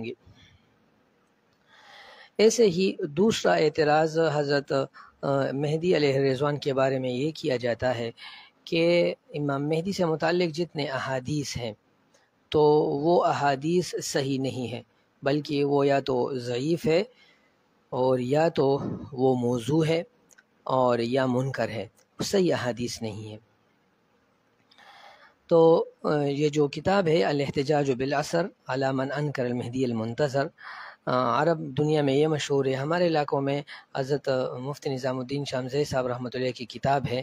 ہوں گے۔ ایسے ہی دوسرا اعتراض حضرت مہدی علیہ الرضوان کے بارے میں یہ کیا جاتا ہے کہ امام مہدی سے متعلق جتنے احادیث ہیں تو وہ احادیث صحیح نہیں ہے، بلکہ وہ یا تو ضعیف ہے اور یا تو وہ موضوع ہے اور یا منکر ہے، صحیح احادیث نہیں ہے۔ تو یہ جو کتاب ہے الاحتجاج بالعصر علی من انکر المہدی المنتظر، عرب دنیا میں یہ مشہور ہے۔ ہمارے علاقوں میں حضرت مفتی نظام الدین شامزئی صاحب رحمۃ اللہ کی کتاب ہے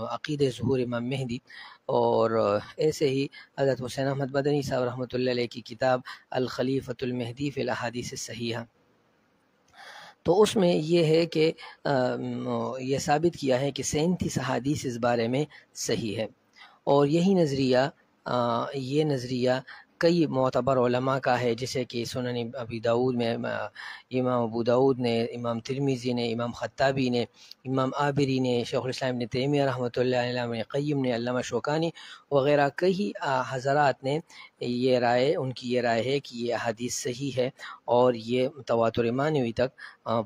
عقید ظہور امام مہدی، اور ایسے ہی حضرت حسین احمد مدنی صاحب رحمۃ اللہ علیہ کی کتاب الخلیفۃ المہدی فی الاحادیث الصحیحہ۔ تو اس میں یہ ہے کہ یہ ثابت کیا ہے کہ 37 احادیث اس بارے میں صحیح ہے، اور یہی نظریہ کئی معتبر علماء کا ہے، جیسے کہ سنن ابی داود میں امام ابو داود نے، امام ترمذی نے، امام خطابی نے، امام عابری نے، شیخ الاسلام ابن تیمیہ رحمۃ اللہ علیہ، ابن قیم نے، علامہ شوکانی وغیرہ کئی حضرات نے ان کی یہ رائے ہے کہ یہ احادیث صحیح ہے اور یہ تواتر معنوی تک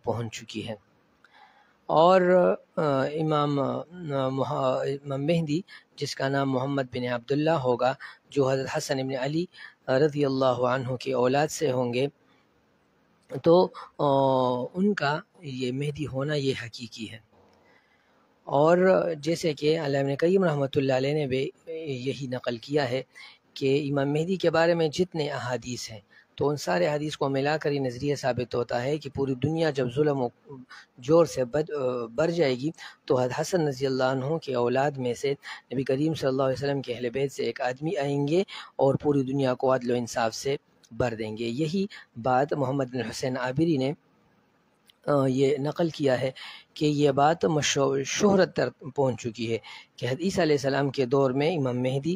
پہنچ چکی ہے۔ اور امام مہدی جس کا نام محمد بن عبداللہ ہوگا، جو حضرت حسن بن علی رضی اللہ عنہ کی اولاد سے ہوں گے، تو ان کا یہ مہدی ہونا یہ حقیقی ہے۔ اور جیسے کہ علامہ ابن قیم رحمۃ اللہ علیہ نے بھی یہی نقل کیا ہے کہ امام مہدی کے بارے میں جتنے احادیث ہیں تو ان سارے حدیث کو ملا کر یہ نظریہ ثابت ہوتا ہے کہ پوری دنیا جب ظلم و جور سے بڑھ جائے گی تو حضرت حسن رضی اللہ عنہ کے اولاد میں سے نبی کریم صلی اللہ علیہ وسلم کے اہل بیت سے ایک آدمی آئیں گے اور پوری دنیا کو عدل و انصاف سے بھر دیں گے۔ یہی بات محمد بن حسین عابری نے یہ نقل کیا ہے کہ یہ بات شہرت تک پہنچ چکی ہے کہ حضرت عیسیٰ علیہ السلام کے دور میں امام مہدی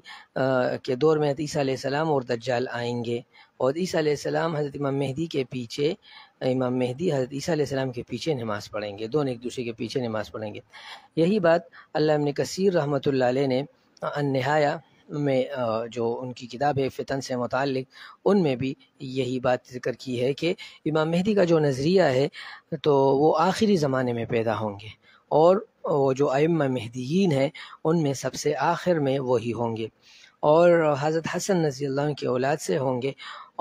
کے دور میں حضرت عیسیٰ علیہ السلام اور دجال آئیں گے، اور عیسیٰ علیہ السلام حضرت امام مہدی کے پیچھے، امام مہدی حضرت عیسیٰ علیہ السلام کے پیچھے نماز پڑھیں گے، دونوں ایک دوسرے کے پیچھے نماز پڑھیں گے۔ یہی بات علامہ ابن کثیر رحمۃ اللہ علیہ نے النہایہ میں جو ان کی کتاب ہے فتن سے متعلق، ان میں بھی یہی بات ذکر کی ہے کہ امام مہدی کا جو نظریہ ہے تو وہ آخری زمانے میں پیدا ہوں گے، اور وہ جو ائمہ مہدیین ہیں ان میں سب سے آخر میں وہی ہوں گے، اور حضرت حسن رضی اللہ عنہ کی اولاد سے ہوں گے۔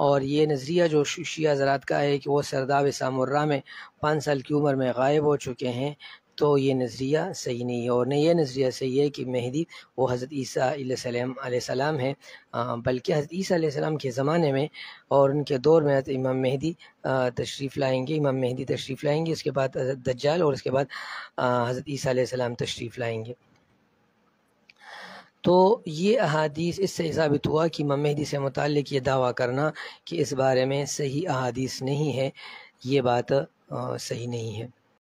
اور یہ نظریہ جو شیعہ حضرات کا ہے کہ وہ سرداب سامراء میں 5 سال کی عمر میں غائب ہو چکے ہیں، تو یہ نظریہ صحیح نہیں ہے، اور نہ یہ نظریہ صحیح ہے کہ مہدی وہ حضرت عیسیٰ علیہ السلام ہے، بلکہ حضرت عیسیٰ علیہ السلام کے زمانے میں اور ان کے دور میں حضرت امام مہدی تشریف لائیں گے، اس کے بعد حضرت دجال، اور اس کے بعد حضرت عیسیٰ علیہ السلام تشریف لائیں گے۔ تو یہ احادیث اس سے ثابت ہوا کہ امام مہدی سے متعلق یہ دعویٰ کرنا کہ اس بارے میں صحیح احادیث نہیں ہے، یہ بات صحیح نہیں ہے۔